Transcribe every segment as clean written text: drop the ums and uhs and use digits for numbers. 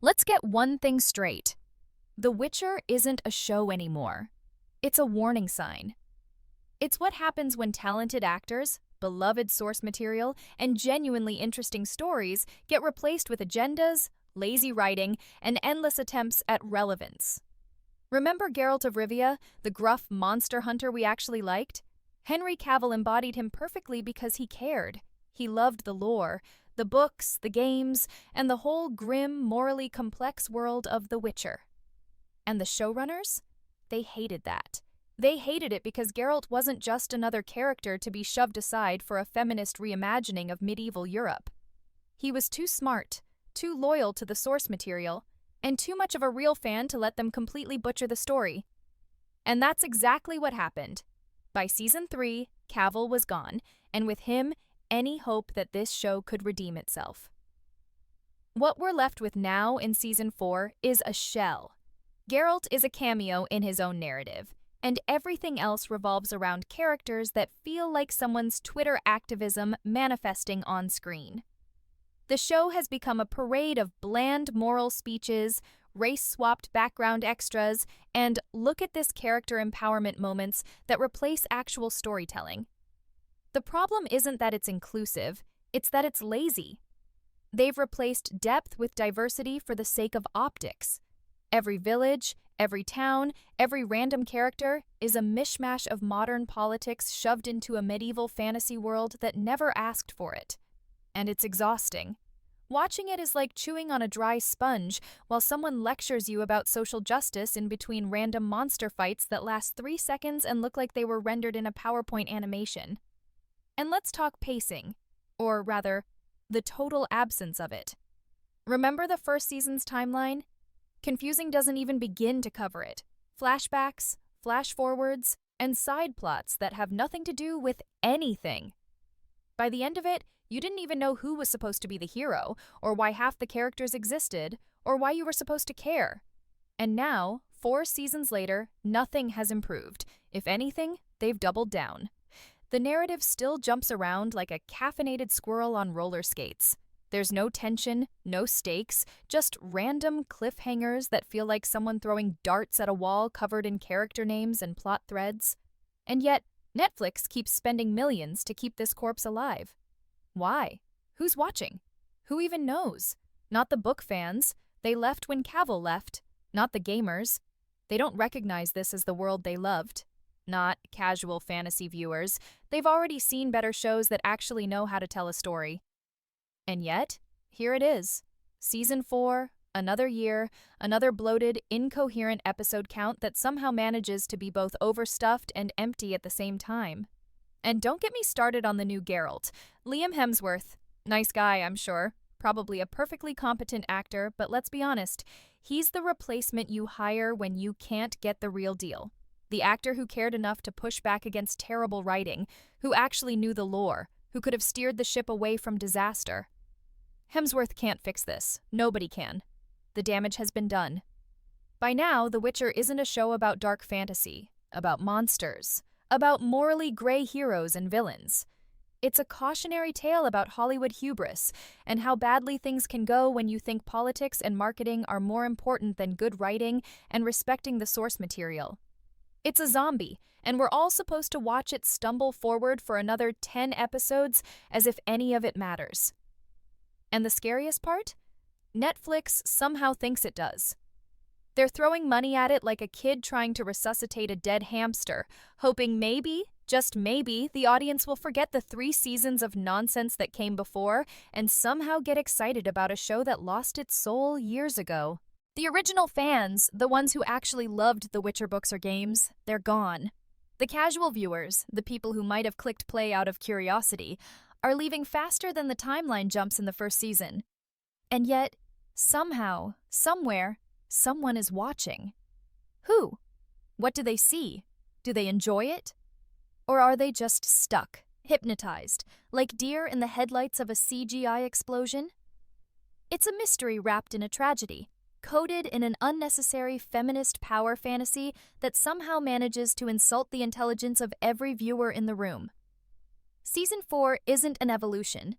Let's get one thing straight. The Witcher isn't a show anymore. It's a warning sign. It's what happens when talented actors, beloved source material, and genuinely interesting stories get replaced with agendas, lazy writing, and endless attempts at relevance. Remember Geralt of Rivia, the gruff monster hunter we actually liked? Henry Cavill embodied him perfectly because he cared. He loved the lore, the books, the games, and the whole grim, morally complex world of The Witcher. And the showrunners? They hated that. They hated it because Geralt wasn't just another character to be shoved aside for a feminist reimagining of medieval Europe. He was too smart, too loyal to the source material, and too much of a real fan to let them completely butcher the story. And that's exactly what happened. By season 3, Cavill was gone, and with him, any hope that this show could redeem itself. What we're left with now in season 4 is a shell. Geralt is a cameo in his own narrative, and everything else revolves around characters that feel like someone's Twitter activism manifesting on screen. The show has become a parade of bland moral speeches, race-swapped background extras, and look at this character empowerment moments that replace actual storytelling. The problem isn't that it's inclusive, it's that it's lazy. They've replaced depth with diversity for the sake of optics. Every village, every town, every random character is a mishmash of modern politics shoved into a medieval fantasy world that never asked for it. And it's exhausting. Watching it is like chewing on a dry sponge while someone lectures you about social justice in between random monster fights that last 3 seconds and look like they were rendered in a PowerPoint animation. And let's talk pacing, or rather, the total absence of it. Remember the first season's timeline? Confusing doesn't even begin to cover it. Flashbacks, flash forwards, and side plots that have nothing to do with anything. By the end of it, you didn't even know who was supposed to be the hero, or why half the characters existed, or why you were supposed to care. And now, 4 seasons later, nothing has improved. If anything, they've doubled down. The narrative still jumps around like a caffeinated squirrel on roller skates. There's no tension, no stakes, just random cliffhangers that feel like someone throwing darts at a wall covered in character names and plot threads. And yet, Netflix keeps spending millions to keep this corpse alive. Why? Who's watching? Who even knows? Not the book fans. They left when Cavill left. Not the gamers. They don't recognize this as the world they loved. Not casual fantasy viewers. They've already seen better shows that actually know how to tell a story. And yet, here it is. Season 4, another year, another bloated, incoherent episode count that somehow manages to be both overstuffed and empty at the same time. And don't get me started on the new Geralt. Liam Hemsworth. Nice guy, I'm sure. Probably a perfectly competent actor, but let's be honest, he's the replacement you hire when you can't get the real deal. The actor who cared enough to push back against terrible writing, who actually knew the lore, who could have steered the ship away from disaster. Hemsworth can't fix this. Nobody can. The damage has been done. By now, The Witcher isn't a show about dark fantasy, about monsters, about morally gray heroes and villains. It's a cautionary tale about Hollywood hubris and how badly things can go when you think politics and marketing are more important than good writing and respecting the source material. It's a zombie, and we're all supposed to watch it stumble forward for another 10 episodes as if any of it matters. And the scariest part? Netflix somehow thinks it does. They're throwing money at it like a kid trying to resuscitate a dead hamster, hoping maybe, just maybe, the audience will forget the 3 seasons of nonsense that came before and somehow get excited about a show that lost its soul years ago. The original fans, the ones who actually loved The Witcher books or games, they're gone. The casual viewers, the people who might have clicked play out of curiosity, are leaving faster than the timeline jumps in the first season. And yet, somehow, somewhere, someone is watching. Who? What do they see? Do they enjoy it? Or are they just stuck, hypnotized, like deer in the headlights of a CGI explosion? It's a mystery wrapped in a tragedy, coded in an unnecessary feminist power fantasy that somehow manages to insult the intelligence of every viewer in the room. Season 4 isn't an evolution.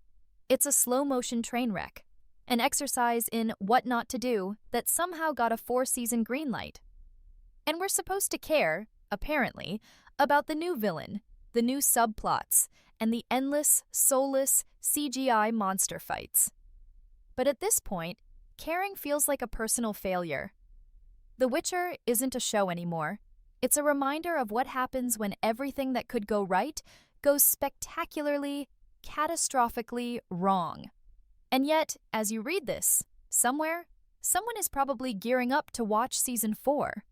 It's a slow-motion train wreck. an exercise in what not to do that somehow got a 4-season greenlight. And we're supposed to care, apparently, about the new villain, the new subplots, and the endless, soulless CGI monster fights. But at this point, caring feels like a personal failure. The Witcher isn't a show anymore. It's a reminder of what happens when everything that could go right goes spectacularly, catastrophically wrong. And yet, as you read this, somewhere, someone is probably gearing up to watch season 4.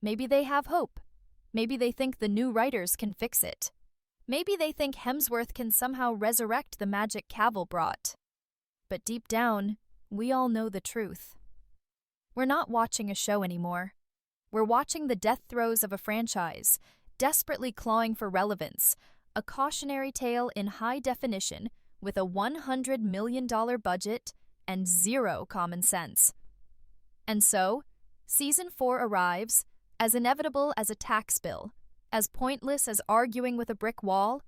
Maybe they have hope. Maybe they think the new writers can fix it. Maybe they think Hemsworth can somehow resurrect the magic Cavill brought. But deep down, we all know the truth. We're not watching a show anymore. We're watching the death throes of a franchise, desperately clawing for relevance, a cautionary tale in high definition with a $100 million budget and zero common sense. And so, season 4 arrives, as inevitable as a tax bill, as pointless as arguing with a brick wall,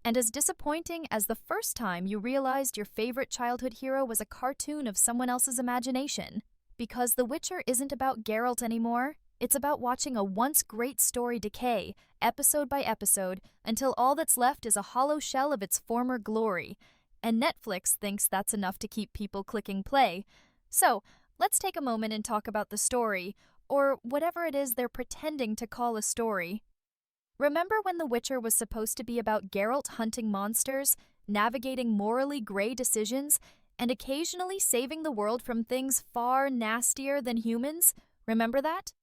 and as disappointing as the first time you realized your favorite childhood hero was a cartoon of someone else's imagination. Because The Witcher isn't about Geralt anymore, it's about watching a once great story decay, episode by episode, until all that's left is a hollow shell of its former glory. And Netflix thinks that's enough to keep people clicking play. So, let's take a moment and talk about the story, or whatever it is they're pretending to call a story. Remember when The Witcher was supposed to be about Geralt hunting monsters, navigating morally gray decisions, and occasionally saving the world from things far nastier than humans? Remember that?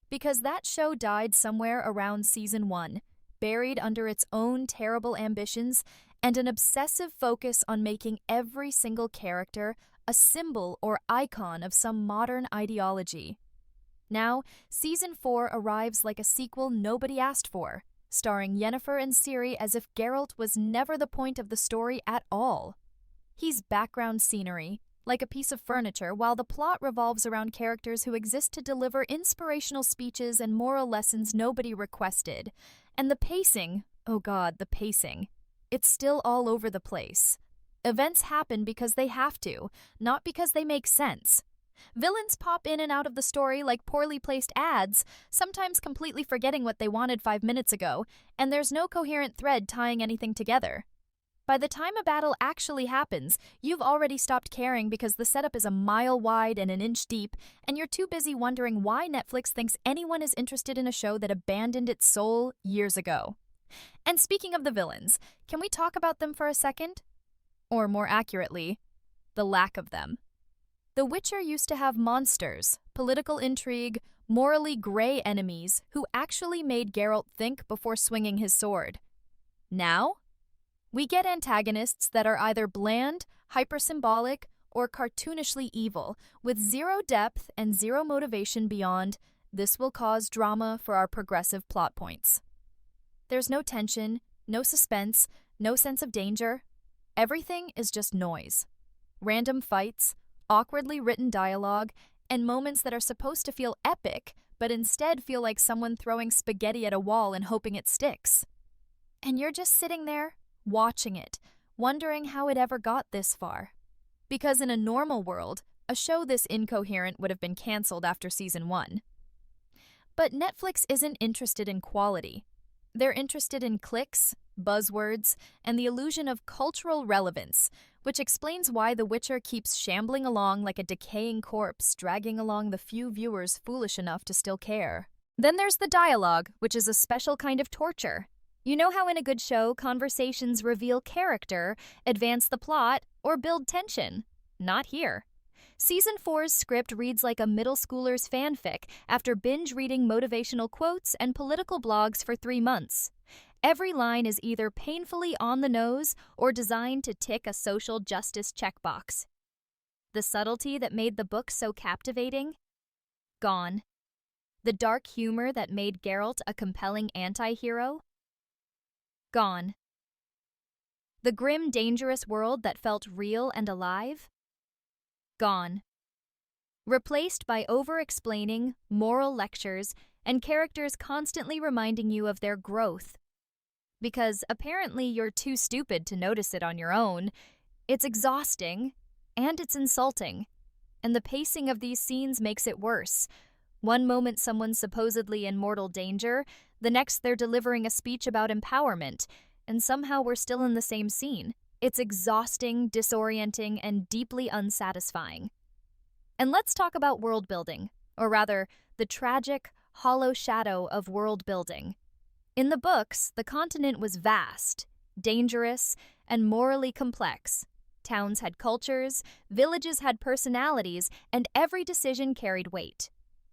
Because that show died somewhere around season 1, buried under its own terrible ambitions and an obsessive focus on making every single character a symbol or icon of some modern ideology. Now, season 4 arrives like a sequel nobody asked for, starring Yennefer and Ciri as if Geralt was never the point of the story at all. He's background scenery, like a piece of furniture, while the plot revolves around characters who exist to deliver inspirational speeches and moral lessons nobody requested. And the pacing, oh god, the pacing. It's still all over the place. Events happen because they have to, not because they make sense. Villains pop in and out of the story like poorly placed ads, sometimes completely forgetting what they wanted 5 minutes ago, and there's no coherent thread tying anything together. By the time a battle actually happens, you've already stopped caring because the setup is a mile wide and an inch deep, and you're too busy wondering why Netflix thinks anyone is interested in a show that abandoned its soul years ago. And speaking of the villains, can we talk about them for a second? Or more accurately, the lack of them. The Witcher used to have monsters, political intrigue, morally gray enemies who actually made Geralt think before swinging his sword. Now, we get antagonists that are either bland, hypersymbolic, or cartoonishly evil, with zero depth and zero motivation beyond, this will cause drama for our progressive plot points. There's no tension, no suspense, no sense of danger. Everything is just noise. Random fights, awkwardly written dialogue, and moments that are supposed to feel epic, but instead feel like someone throwing spaghetti at a wall and hoping it sticks. And you're just sitting there, watching it, wondering how it ever got this far. Because in a normal world, a show this incoherent would have been canceled after season 1. But Netflix isn't interested in quality. They're interested in clicks, buzzwords, and the illusion of cultural relevance, which explains why The Witcher keeps shambling along like a decaying corpse, dragging along the few viewers foolish enough to still care. Then there's the dialogue, which is a special kind of torture. You know how in a good show, conversations reveal character, advance the plot, or build tension? Not here. Season 4's script reads like a middle schooler's fanfic after binge reading motivational quotes and political blogs for 3 months. Every line is either painfully on the nose or designed to tick a social justice checkbox. The subtlety that made the book so captivating? Gone. The dark humor that made Geralt a compelling anti-hero? Gone. The grim, dangerous world that felt real and alive? Gone. Replaced by over-explaining, moral lectures, and characters constantly reminding you of their growth. Because apparently you're too stupid to notice it on your own, it's exhausting, and it's insulting. And the pacing of these scenes makes it worse. One moment someone's supposedly in mortal danger, the next they're delivering a speech about empowerment, and somehow we're still in the same scene. It's exhausting, disorienting, and deeply unsatisfying. And let's talk about world building, or rather, the tragic, hollow shadow of world building. In the books, the continent was vast, dangerous, and morally complex. Towns had cultures, villages had personalities, and every decision carried weight.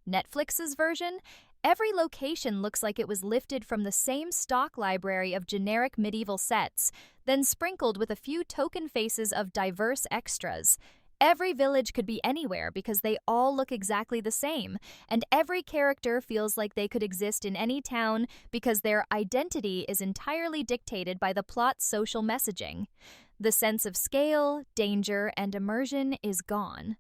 Netflix's version? Every location looks like it was lifted from the same stock library of generic medieval sets, then sprinkled with a few token faces of diverse extras. Every village could be anywhere because they all look exactly the same, and every character feels like they could exist in any town because their identity is entirely dictated by the plot's social messaging. The sense of scale, danger, and immersion is gone.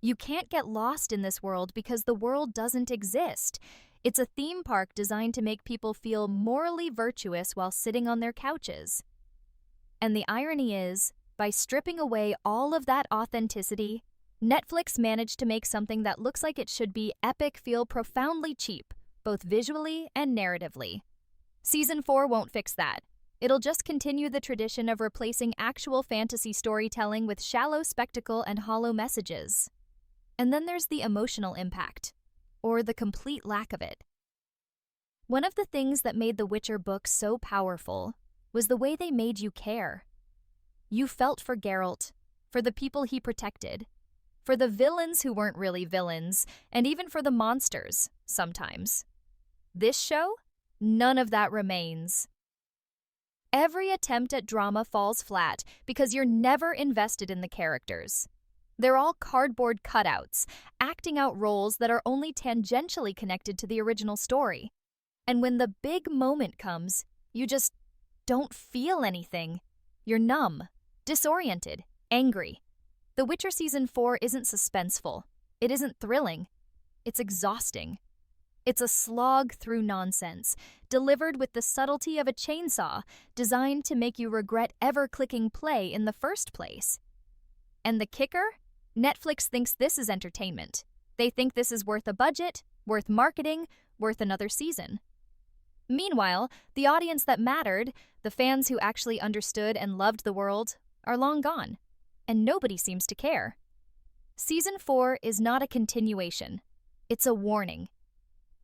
You can't get lost in this world because the world doesn't exist. It's a theme park designed to make people feel morally virtuous while sitting on their couches. And the irony is, by stripping away all of that authenticity, Netflix managed to make something that looks like it should be epic feel profoundly cheap, both visually and narratively. Season 4 won't fix that. It'll just continue the tradition of replacing actual fantasy storytelling with shallow spectacle and hollow messages. And then there's the emotional impact, or the complete lack of it. One of the things that made the Witcher books so powerful was the way they made you care. You felt for Geralt, for the people he protected, for the villains who weren't really villains, and even for the monsters, sometimes. This show? None of that remains. Every attempt at drama falls flat because you're never invested in the characters. They're all cardboard cutouts, acting out roles that are only tangentially connected to the original story. And when the big moment comes, you just don't feel anything. You're numb, disoriented, angry. The Witcher Season 4 isn't suspenseful. It isn't thrilling. It's exhausting. It's a slog through nonsense, delivered with the subtlety of a chainsaw, designed to make you regret ever clicking play in the first place. And the kicker? Netflix thinks this is entertainment. They think this is worth a budget, worth marketing, worth another season. Meanwhile, the audience that mattered, the fans who actually understood and loved the world, are long gone, and nobody seems to care. Season 4 is not a continuation. It's a warning.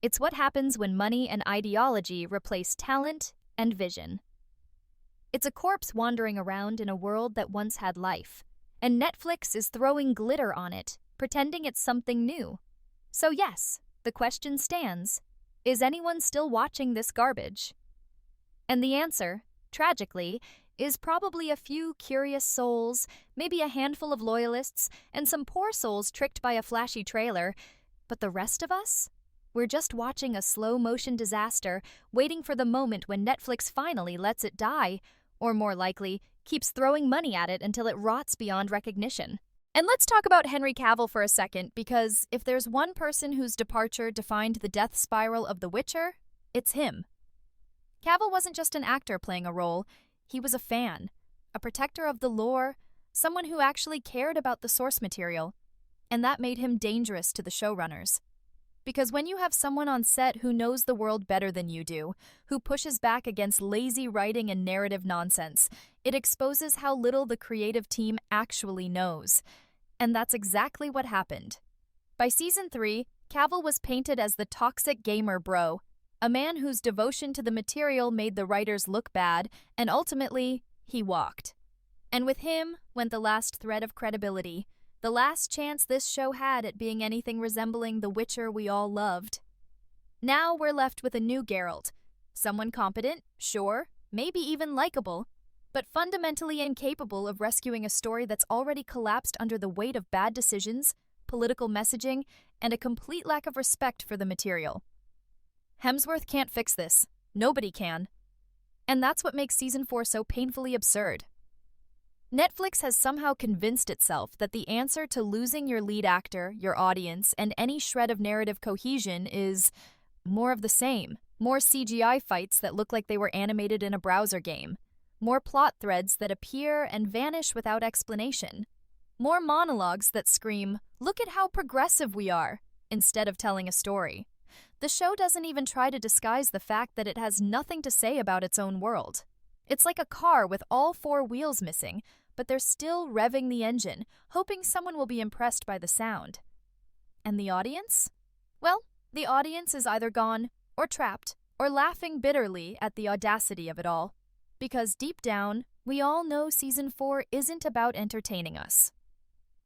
It's what happens when money and ideology replace talent and vision. It's a corpse wandering around in a world that once had life, and Netflix is throwing glitter on it, pretending it's something new. So yes, the question stands, is anyone still watching this garbage? And the answer, tragically, is probably a few curious souls, maybe a handful of loyalists, and some poor souls tricked by a flashy trailer. But the rest of us? We're just watching a slow-motion disaster, waiting for the moment when Netflix finally lets it die, or more likely, keeps throwing money at it until it rots beyond recognition. And let's talk about Henry Cavill for a second, because if there's one person whose departure defined the death spiral of The Witcher, it's him. Cavill wasn't just an actor playing a role, he was a fan, a protector of the lore, someone who actually cared about the source material, and that made him dangerous to the showrunners. Because when you have someone on set who knows the world better than you do, who pushes back against lazy writing and narrative nonsense, it exposes how little the creative team actually knows. And that's exactly what happened. By season 3, Cavill was painted as the toxic gamer bro, a man whose devotion to the material made the writers look bad, and ultimately, he walked. And with him went the last thread of credibility, the last chance this show had at being anything resembling the Witcher we all loved. Now we're left with a new Geralt, someone competent, sure, maybe even likable, but fundamentally incapable of rescuing a story that's already collapsed under the weight of bad decisions, political messaging, and a complete lack of respect for the material. Hemsworth can't fix this. Nobody can. And that's what makes season 4 so painfully absurd. Netflix has somehow convinced itself that the answer to losing your lead actor, your audience, and any shred of narrative cohesion is more of the same. More CGI fights that look like they were animated in a browser game. More plot threads that appear and vanish without explanation. More monologues that scream, "Look at how progressive we are," instead of telling a story. The show doesn't even try to disguise the fact that it has nothing to say about its own world. It's like a car with all four wheels missing, but they're still revving the engine, hoping someone will be impressed by the sound. And the audience? Well, the audience is either gone, or trapped, or laughing bitterly at the audacity of it all. Because deep down, we all know Season 4 isn't about entertaining us.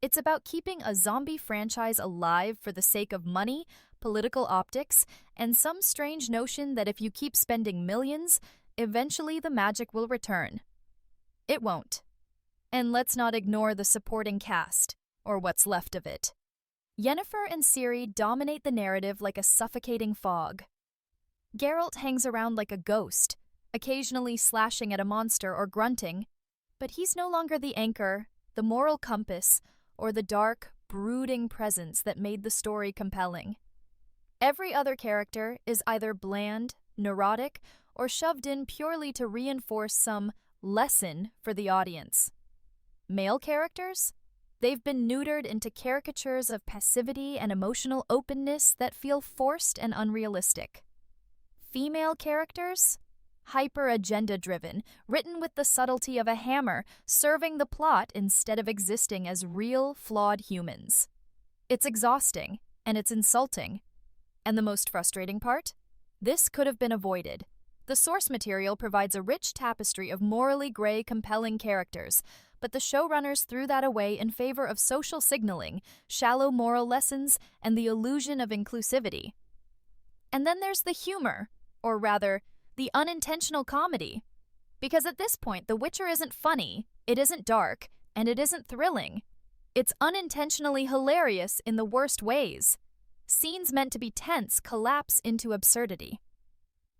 It's about keeping a zombie franchise alive for the sake of money, political optics, and some strange notion that if you keep spending millions, eventually the magic will return. It won't. And let's not ignore the supporting cast, or what's left of it. Yennefer and Ciri dominate the narrative like a suffocating fog. Geralt hangs around like a ghost, occasionally slashing at a monster or grunting, but he's no longer the anchor, the moral compass, or the dark, brooding presence that made the story compelling. Every other character is either bland, neurotic, or shoved in purely to reinforce some lesson for the audience. Male characters? They've been neutered into caricatures of passivity and emotional openness that feel forced and unrealistic. Female characters? Hyper-agenda-driven, written with the subtlety of a hammer, serving the plot instead of existing as real, flawed humans. It's exhausting, and it's insulting. And the most frustrating part? This could have been avoided. The source material provides a rich tapestry of morally gray, compelling characters, but the showrunners threw that away in favor of social signaling, shallow moral lessons, and the illusion of inclusivity. And then there's the humor, or rather, the unintentional comedy. Because at this point, The Witcher isn't funny, it isn't dark, and it isn't thrilling. It's unintentionally hilarious in the worst ways. Scenes meant to be tense collapse into absurdity.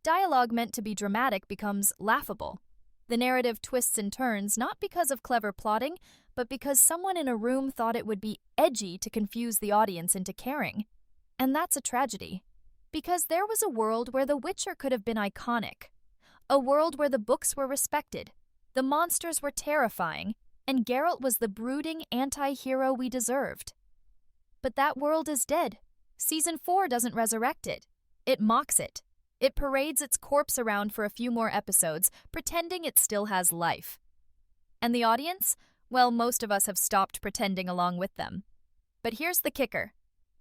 Dialogue meant to be dramatic becomes laughable. The narrative twists and turns not because of clever plotting, but because someone in a room thought it would be edgy to confuse the audience into caring. And that's a tragedy. Because there was a world where The Witcher could have been iconic. A world where the books were respected, the monsters were terrifying, and Geralt was the brooding anti-hero we deserved. But that world is dead. Season 4 doesn't resurrect it. It mocks it. It parades its corpse around for a few more episodes, pretending it still has life. And the audience? Well, most of us have stopped pretending along with them. But here's the kicker.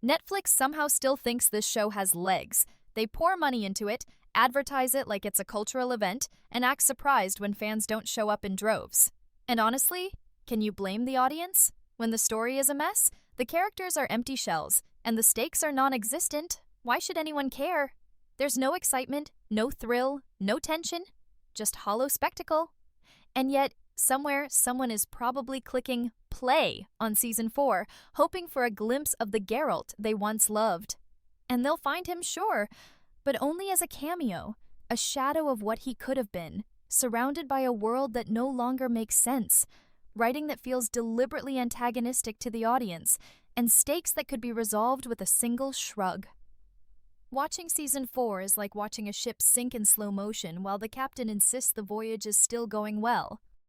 Netflix somehow still thinks this show has legs. They pour money into it, advertise it like it's a cultural event, and act surprised when fans don't show up in droves. And honestly, can you blame the audience? When the story is a mess, the characters are empty shells, and the stakes are non-existent. Why should anyone care? There's no excitement, no thrill, no tension, just hollow spectacle. And yet, somewhere, someone is probably clicking play on Season 4, hoping for a glimpse of the Geralt they once loved. And they'll find him, sure, but only as a cameo, a shadow of what he could have been, surrounded by a world that no longer makes sense, writing that feels deliberately antagonistic to the audience, and stakes that could be resolved with a single shrug. Watching Season 4 is like watching a ship sink in slow motion while the captain insists the voyage is still going well.